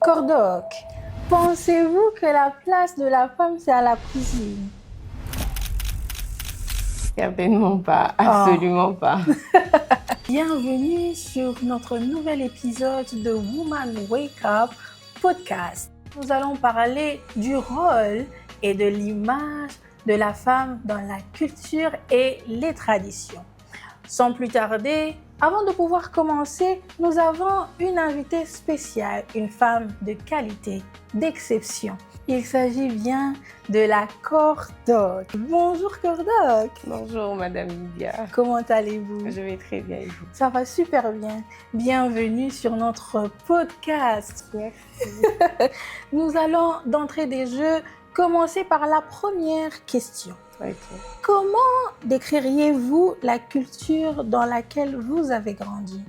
Cordoc, pensez-vous que la place de la femme, c'est à la cuisine? Certainement pas, absolument pas. Bienvenue sur notre nouvel épisode de Woman Wake Up Podcast. Nous allons parler du rôle et de l'image de la femme dans la culture et les traditions. Sans plus tarder, avant de pouvoir commencer, nous avons une invitée spéciale, une femme de qualité, d'exception. Il s'agit bien de la Cordoc. Bonjour Cordoc. Bonjour Madame Lydia. Comment allez-vous? Je vais très bien et vous? Ça va super bien. Bienvenue sur notre podcast. Merci. Nous allons d'entrée des jeux commencer par la première question. Okay. Comment décririez-vous la culture dans laquelle vous avez grandi?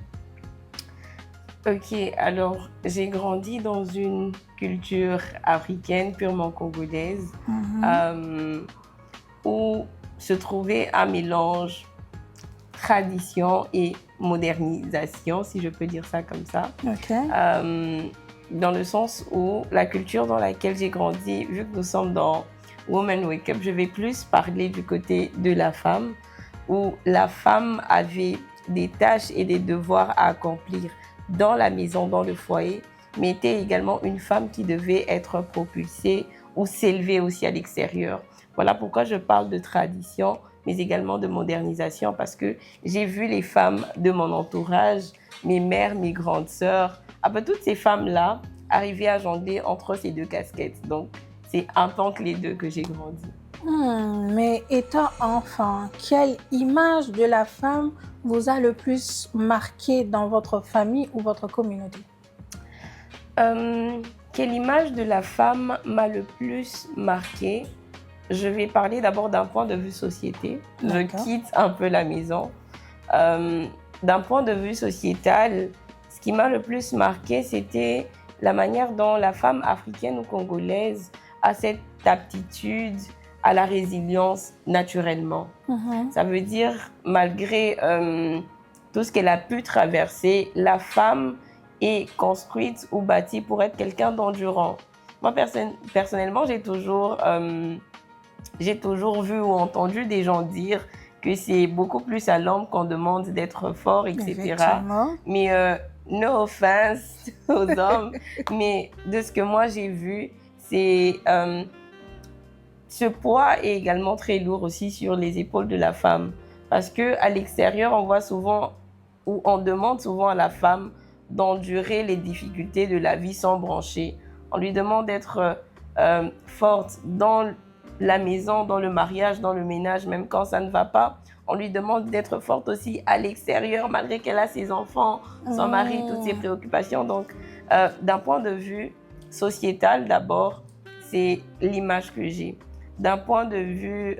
Ok, alors j'ai grandi dans une culture africaine purement congolaise où se trouvait un mélange tradition et modernisation, si je peux dire ça comme ça. Okay. Dans le sens où la culture dans laquelle j'ai grandi, vu que nous sommes dans Woman Wake Up, je vais plus parler du côté de la femme, où la femme avait des tâches et des devoirs à accomplir dans la maison, dans le foyer, mais était également une femme qui devait être propulsée ou s'élever aussi à l'extérieur. Voilà pourquoi je parle de tradition, mais également de modernisation, parce que j'ai vu les femmes de mon entourage, mes mères, mes grandes sœurs, toutes ces femmes-là arriver à jongler entre ces deux casquettes. Donc, c'est en tant que les deux que j'ai grandi. Mais étant enfant, quelle image de la femme vous a le plus marqué dans votre famille ou votre communauté? Quelle image de la femme m'a le plus marqué? Je vais parler d'abord d'un point de vue société. D'accord. Je quitte un peu la maison. D'un point de vue sociétal, ce qui m'a le plus marqué, c'était la manière dont la femme africaine ou congolaise a cette aptitude à la résilience naturellement. Ça veut dire, malgré tout ce qu'elle a pu traverser, la femme est construite ou bâtie pour être quelqu'un d'endurant. Moi, personnellement, j'ai toujours vu ou entendu des gens dire que c'est beaucoup plus à l'homme qu'on demande d'être fort, etc. Mais no offense aux hommes, mais de ce que moi j'ai vu, c'est ce poids est également très lourd aussi sur les épaules de la femme. Parce qu'à l'extérieur, on voit souvent, ou on demande souvent à la femme d'endurer les difficultés de la vie sans broncher. On lui demande d'être forte dans la maison, dans le mariage, dans le ménage, même quand ça ne va pas. On lui demande d'être forte aussi à l'extérieur, malgré qu'elle a ses enfants, son mari, toutes ses préoccupations. Donc, d'un point de vue sociétal, d'abord, c'est l'image que j'ai. D'un point de vue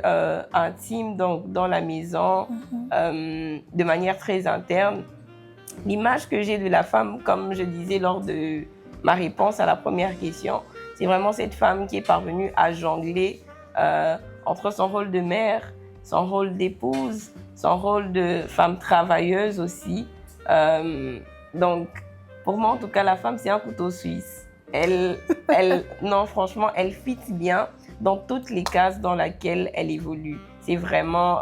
intime, donc dans la maison, de manière très interne, l'image que j'ai de la femme, comme je disais lors de ma réponse à la première question, c'est vraiment cette femme qui est parvenue à jongler entre son rôle de mère, son rôle d'épouse, son rôle de femme travailleuse aussi. Donc, pour moi, en tout cas, la femme, c'est un couteau suisse. Non, franchement, elle fit bien dans toutes les cases dans lesquelles elle évolue. C'est vraiment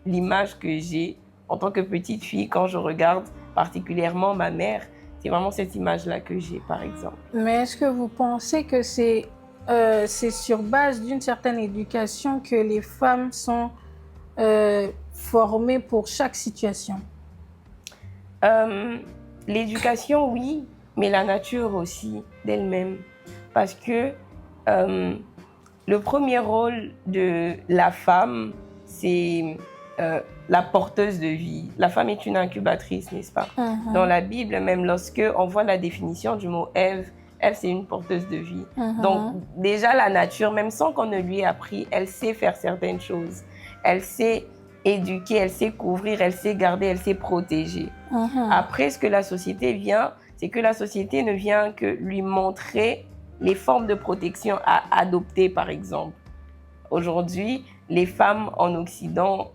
l'image que j'ai en tant que petite fille quand je regarde particulièrement ma mère. C'est vraiment cette image-là que j'ai, par exemple. Mais est-ce que vous pensez que c'est sur base d'une certaine éducation que les femmes sont formées pour chaque situation? L'éducation, oui, mais la nature aussi d'elle-même. Parce que le premier rôle de la femme, c'est la porteuse de vie. La femme est une incubatrice, n'est-ce pas? Dans la Bible, même lorsque on voit la définition du mot Ève, Ève, c'est une porteuse de vie. Donc, déjà, la nature, même sans qu'on ne lui ait appris, elle sait faire certaines choses. Elle sait éduquer, elle sait couvrir, elle sait garder, elle sait protéger. Après, ce que la société vient, c'est que la société ne vient que lui montrer les formes de protection à adopter, par exemple. Aujourd'hui, les femmes en Occident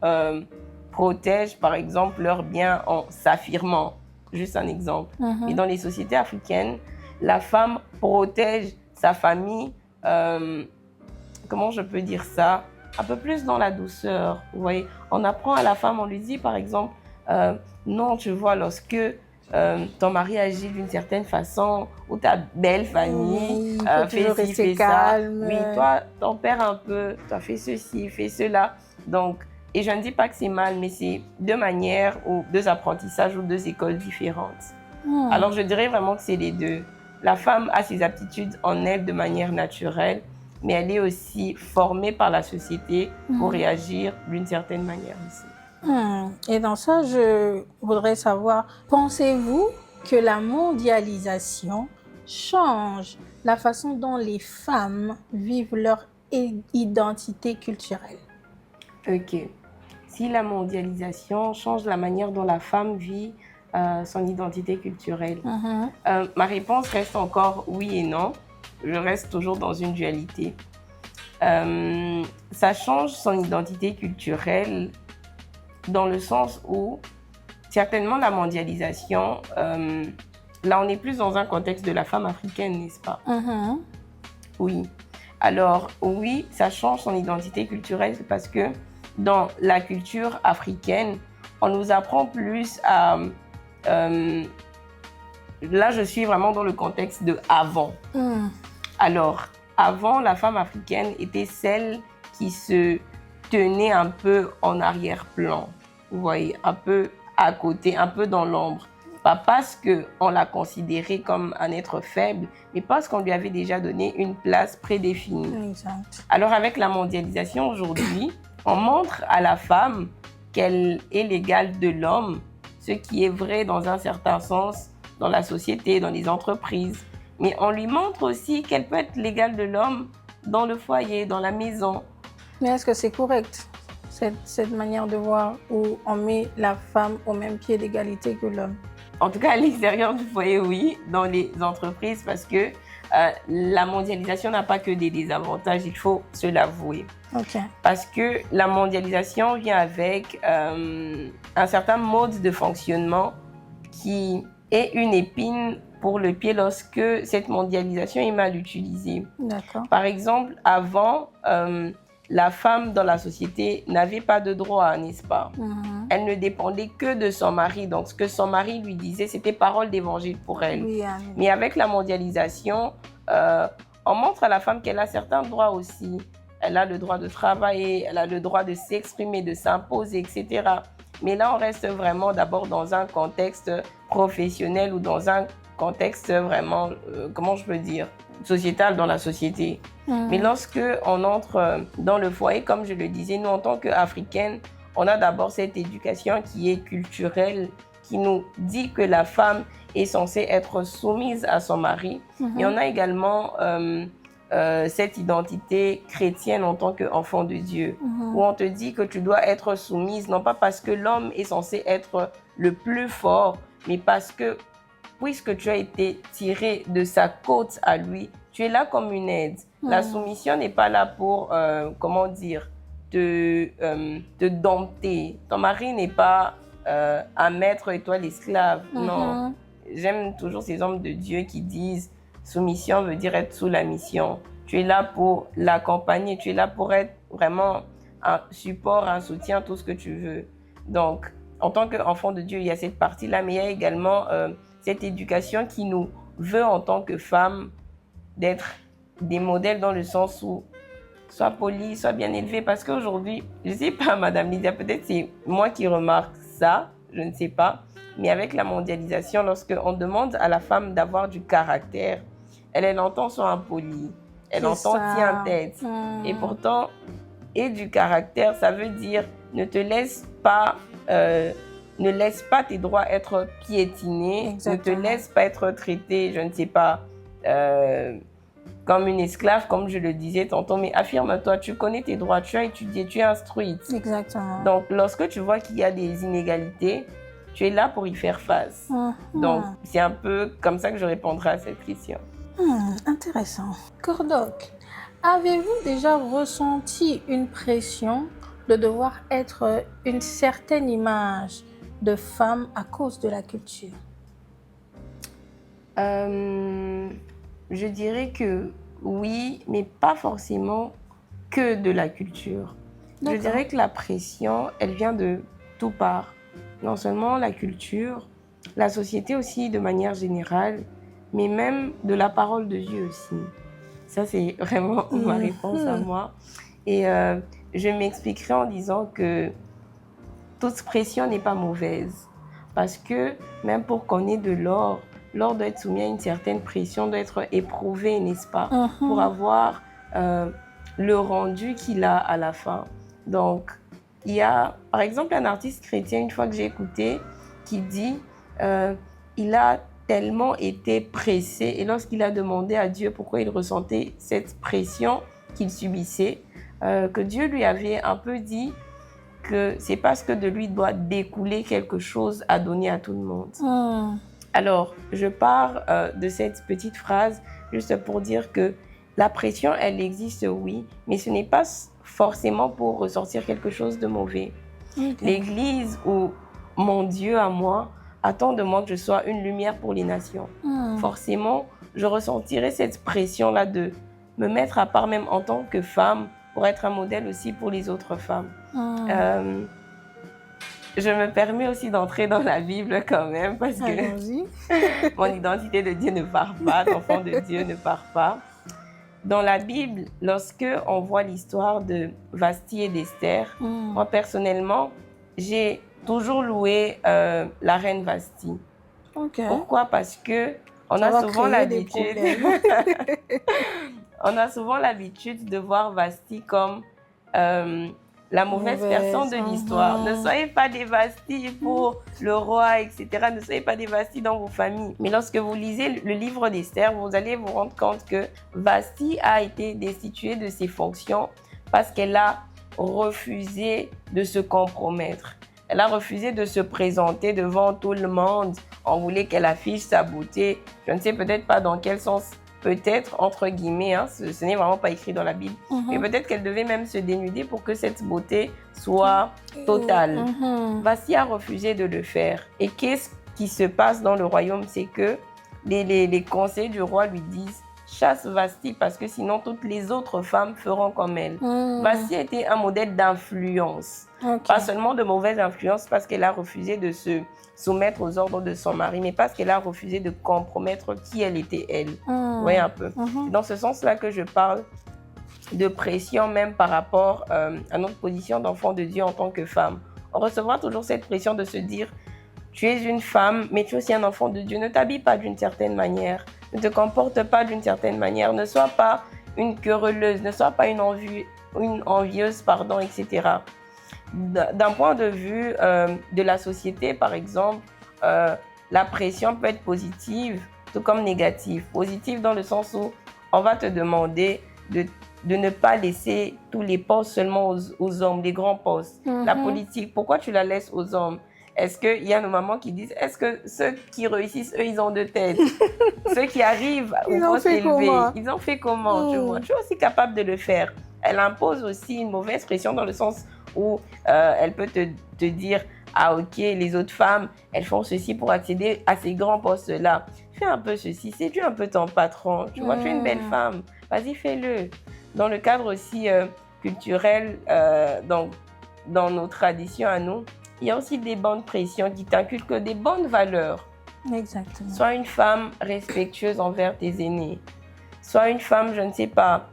protègent, par exemple, leurs biens en s'affirmant. Juste un exemple. Et dans les sociétés africaines, la femme protège sa famille, comment je peux dire ça, un peu plus dans la douceur. Vous voyez, on apprend à la femme, on lui dit par exemple, non, tu vois, lorsque ton mari agit d'une certaine façon, ou ta belle famille fait ci, fait calme. Ça. Oui, toi, tempère un peu, toi, fais ceci, fais cela. Donc, et je ne dis pas que c'est mal, mais c'est deux manières ou deux apprentissages ou deux écoles différentes. Alors, je dirais vraiment que c'est les deux. La femme a ses aptitudes en elle de manière naturelle, mais elle est aussi formée par la société pour réagir d'une certaine manière aussi. Et dans ça, je voudrais savoir, pensez-vous que la mondialisation change la façon dont les femmes vivent leur identité culturelle? Ok. Si la mondialisation change la manière dont la femme vit son identité culturelle, ma réponse reste encore oui et non. Je reste toujours dans une dualité. Ça change son identité culturelle dans le sens où, certainement, la mondialisation, là, on est plus dans un contexte de la femme africaine, n'est-ce pas? Oui. Alors, oui, ça change son identité culturelle parce que dans la culture africaine, on nous apprend plus à... là, je suis vraiment dans le contexte de avant. Alors, avant, la femme africaine était celle qui se tenait un peu en arrière-plan. Vous voyez, un peu à côté, un peu dans l'ombre. Pas parce qu'on l'a considérée comme un être faible, mais parce qu'on lui avait déjà donné une place prédéfinie. Exact. Alors, avec la mondialisation aujourd'hui, on montre à la femme qu'elle est l'égale de l'homme, ce qui est vrai dans un certain sens dans la société, dans les entreprises. Mais on lui montre aussi qu'elle peut être l'égale de l'homme dans le foyer, dans la maison. Mais est-ce que c'est correct, cette manière de voir où on met la femme au même pied d'égalité que l'homme? En tout cas, à l'extérieur du foyer, oui, dans les entreprises, parce que la mondialisation n'a pas que des désavantages, il faut se l'avouer. Parce que la mondialisation vient avec un certain mode de fonctionnement qui est une épine pour le pied lorsque cette mondialisation est mal utilisée. Par exemple, avant, la femme dans la société n'avait pas de droit, n'est-ce pas? Elle ne dépendait que de son mari. Donc, ce que son mari lui disait, c'était parole d'évangile pour elle. Mais avec la mondialisation, on montre à la femme qu'elle a certains droits aussi. Elle a le droit de travailler, elle a le droit de s'exprimer, de s'imposer, etc. Mais là, on reste vraiment d'abord dans un contexte professionnel ou dans un contexte vraiment, comment je peux dire, sociétal dans la société. Mais lorsque on entre dans le foyer, comme je le disais, nous en tant qu'Africaines, on a d'abord cette éducation qui est culturelle, qui nous dit que la femme est censée être soumise à son mari. Et on a également cette identité chrétienne en tant qu'enfant de Dieu, où on te dit que tu dois être soumise, non pas parce que l'homme est censé être le plus fort, mais parce que puisque tu as été tiré de sa côte à lui, tu es là comme une aide. La soumission n'est pas là pour, comment dire, te dompter. Ton mari n'est pas un maître et toi l'esclave. Non. J'aime toujours ces hommes de Dieu qui disent soumission veut dire être sous la mission. Tu es là pour l'accompagner, tu es là pour être vraiment un support, un soutien, tout ce que tu veux. Donc, en tant qu'enfant de Dieu, il y a cette partie-là, mais il y a également cette éducation qui nous veut en tant que femmes d'être des modèles dans le sens où sois polie, sois bien élevée. Parce qu'aujourd'hui, je ne sais pas, Madame Lydia, peut-être c'est moi qui remarque ça, je ne sais pas. Mais avec la mondialisation, lorsqu'on demande à la femme d'avoir du caractère, elle entend soit impolie, elle entend tiens tête. Et pourtant, et du caractère, ça veut dire ne te laisse pas, ne laisse pas tes droits être piétinés, ne te laisse pas être traitée, je ne sais pas, comme une esclave, comme je le disais tantôt, mais affirme-toi, tu connais tes droits, tu as étudié, tu es instruite. Exactement. Donc, lorsque tu vois qu'il y a des inégalités, tu es là pour y faire face. Donc, c'est un peu comme ça que je répondrai à cette question. Intéressant. Cordoc, avez-vous déjà ressenti une pression de devoir être une certaine image de femme à cause de la culture? Je dirais que oui, mais pas forcément que de la culture. Je dirais que la pression, elle vient de tout part. Non seulement la culture, la société aussi de manière générale, mais même de la parole de Dieu aussi. Ça, c'est vraiment ma réponse à moi. Et je m'expliquerai en disant que toute pression n'est pas mauvaise. Parce que même pour qu'on ait de l'or doit être soumis à une certaine pression, doit être éprouvé, n'est-ce pas, pour avoir le rendu qu'il a à la fin. Donc, il y a, par exemple, un artiste chrétien, une fois que j'ai écouté, qui dit il a tellement été pressé, et lorsqu'il a demandé à Dieu pourquoi il ressentait cette pression qu'il subissait, que Dieu lui avait un peu dit que c'est parce que de lui doit découler quelque chose à donner à tout le monde. Alors, je pars de cette petite phrase juste pour dire que la pression, elle existe, oui, mais ce n'est pas forcément pour ressortir quelque chose de mauvais. L'Église ou mon Dieu à moi attend de moi que je sois une lumière pour les nations. Forcément, je ressentirai cette pression-là de me mettre à part même en tant que femme pour être un modèle aussi pour les autres femmes. Je me permets aussi d'entrer dans la Bible quand même parce que mon identité de Dieu ne part pas, d'enfant de Dieu ne part pas. Dans la Bible, lorsque on voit l'histoire de Vasti et d'Esther, moi personnellement, j'ai toujours loué la reine Vasti. Pourquoi? Parce que on a souvent l'habitude on a souvent l'habitude de voir Vasti comme la mauvaise personne de l'histoire. Ne soyez pas des Vasti pour le roi, etc. Ne soyez pas des Vasti dans vos familles. Mais lorsque vous lisez le livre d'Esther, vous allez vous rendre compte que Vasti a été destituée de ses fonctions parce qu'elle a refusé de se compromettre. Elle a refusé de se présenter devant tout le monde. On voulait qu'elle affiche sa beauté. Je ne sais peut-être pas dans quel sens, peut-être, entre guillemets, hein, ce n'est vraiment pas écrit dans la Bible, mais peut-être qu'elle devait même se dénuder pour que cette beauté soit totale. Vasti a refusé de le faire. Et qu'est-ce qui se passe dans le royaume? C'est que les conseillers du roi lui disent « Chasse Vasti parce que sinon toutes les autres femmes feront comme elle. » Vasti était un modèle d'influence. Pas seulement de mauvaise influence parce qu'elle a refusé de se soumettre aux ordres de son mari, mais parce qu'elle a refusé de compromettre qui elle était elle. Vous voyez un peu. C'est dans ce sens-là que je parle de pression même par rapport à notre position d'enfant de Dieu en tant que femme. On recevra toujours cette pression de se dire tu es une femme, mais tu es aussi un enfant de Dieu. Ne t'habille pas d'une certaine manière, ne te comporte pas d'une certaine manière, ne sois pas une querelleuse, ne sois pas une envieuse, etc. D'un point de vue de la société, par exemple, la pression peut être positive, tout comme négative. Positive dans le sens où on va te demander de ne pas laisser tous les postes seulement aux hommes, les grands postes. La politique, pourquoi tu la laisses aux hommes? Est-ce qu'il y a nos mamans qui disent, est-ce que ceux qui réussissent, eux, ils ont deux têtes? Ceux qui arrivent au poste élevé, ils ont fait comment? Tu es aussi capable de le faire. Elle impose aussi une mauvaise pression dans le sens où elle peut te dire « Ah ok, les autres femmes, elles font ceci pour accéder à ces grands postes-là. Fais un peu ceci, séduis un peu ton patron. Tu vois, tu es une belle femme. Vas-y, fais-le. » Dans le cadre aussi culturel, dans nos traditions à nous, il y a aussi des bonnes pressions qui t'inculquent des bonnes valeurs. Exactement. Sois une femme respectueuse envers tes aînés. Sois une femme, je ne sais pas,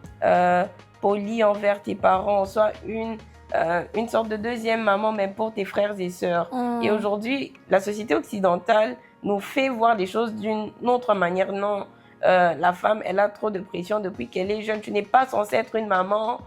polie envers tes parents. Sois une sorte de deuxième maman même pour tes frères et sœurs. Et aujourd'hui, la société occidentale nous fait voir les choses d'une autre manière. Non, la femme, elle a trop de pression depuis qu'elle est jeune. Tu n'es pas censée être une maman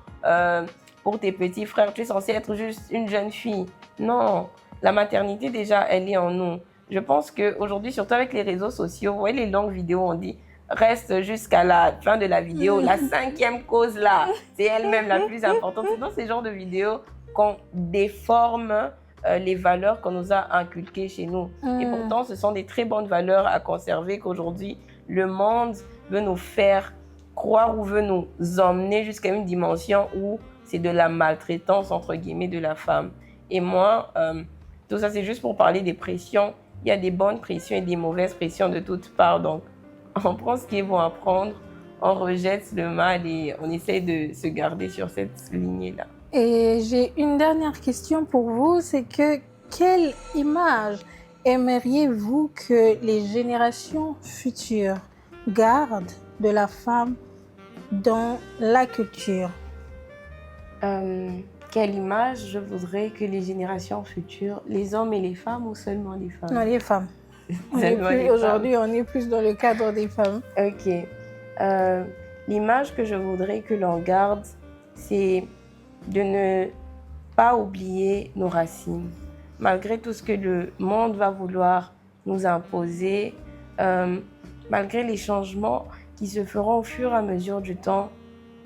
pour tes petits frères. Tu es censée être juste une jeune fille. Non, la maternité déjà, elle est en nous. Je pense qu'aujourd'hui, surtout avec les réseaux sociaux, vous voyez les longues vidéos, on dit reste jusqu'à la fin de la vidéo. La 5e cause là, c'est elle-même la plus importante. C'est dans ces genres de vidéos qu'on déforme les valeurs qu'on nous a inculquées chez nous. Et pourtant, ce sont des très bonnes valeurs à conserver qu'aujourd'hui, le monde veut nous faire croire ou veut nous emmener jusqu'à une dimension où c'est de la maltraitance, entre guillemets, de la femme. Et moi, tout ça, c'est juste pour parler des pressions. Il y a des bonnes pressions et des mauvaises pressions de toutes parts. Donc, on prend ce qui est bon à prendre, on rejette le mal et on essaie de se garder sur cette lignée-là. Et j'ai une dernière question pour vous, c'est que quelle image aimeriez-vous que les générations futures gardent de la femme dans la culture? Quelle image je voudrais que les générations futures, les hommes et les femmes ou seulement les femmes? Non, les femmes. Aujourd'hui, on est plus dans le cadre des femmes. Ok. L'image que je voudrais que l'on garde, c'est de ne pas oublier nos racines. Malgré tout ce que le monde va vouloir nous imposer, malgré les changements qui se feront au fur et à mesure du temps,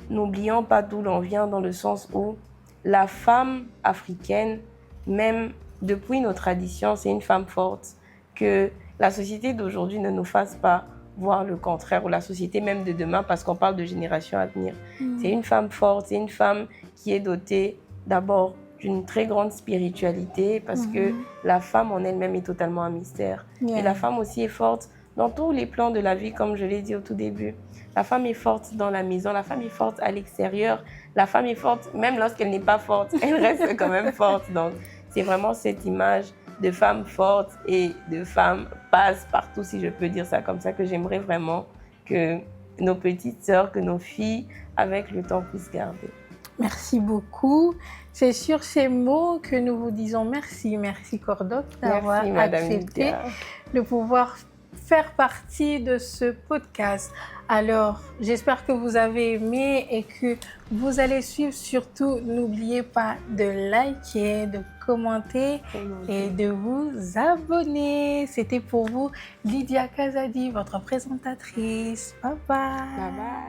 n'oublions pas d'où l'on vient dans le sens où la femme africaine, même depuis nos traditions, c'est une femme forte. Que la société d'aujourd'hui ne nous fasse pas voir le contraire, ou la société même de demain, parce qu'on parle de génération à venir. C'est une femme forte, c'est une femme qui est dotée d'abord d'une très grande spiritualité, parce que la femme en elle-même est totalement un mystère. Et la femme aussi est forte dans tous les plans de la vie, comme je l'ai dit au tout début. La femme est forte dans la maison, la femme est forte à l'extérieur, la femme est forte même lorsqu'elle n'est pas forte, elle reste quand même forte. Donc c'est vraiment cette image de femme forte et de femme passe-partout, si je peux dire ça comme ça, que j'aimerais vraiment que nos petites sœurs, que nos filles, avec le temps, puissent garder. Merci beaucoup. C'est sur ces mots que nous vous disons merci. Merci Cordop d'avoir accepté de pouvoir faire partie de ce podcast. Alors, j'espère que vous avez aimé et que vous allez suivre. Surtout, n'oubliez pas de liker, de commenter et de vous abonner. C'était pour vous Lydia Kazadi, votre présentatrice. Bye bye. Bye bye.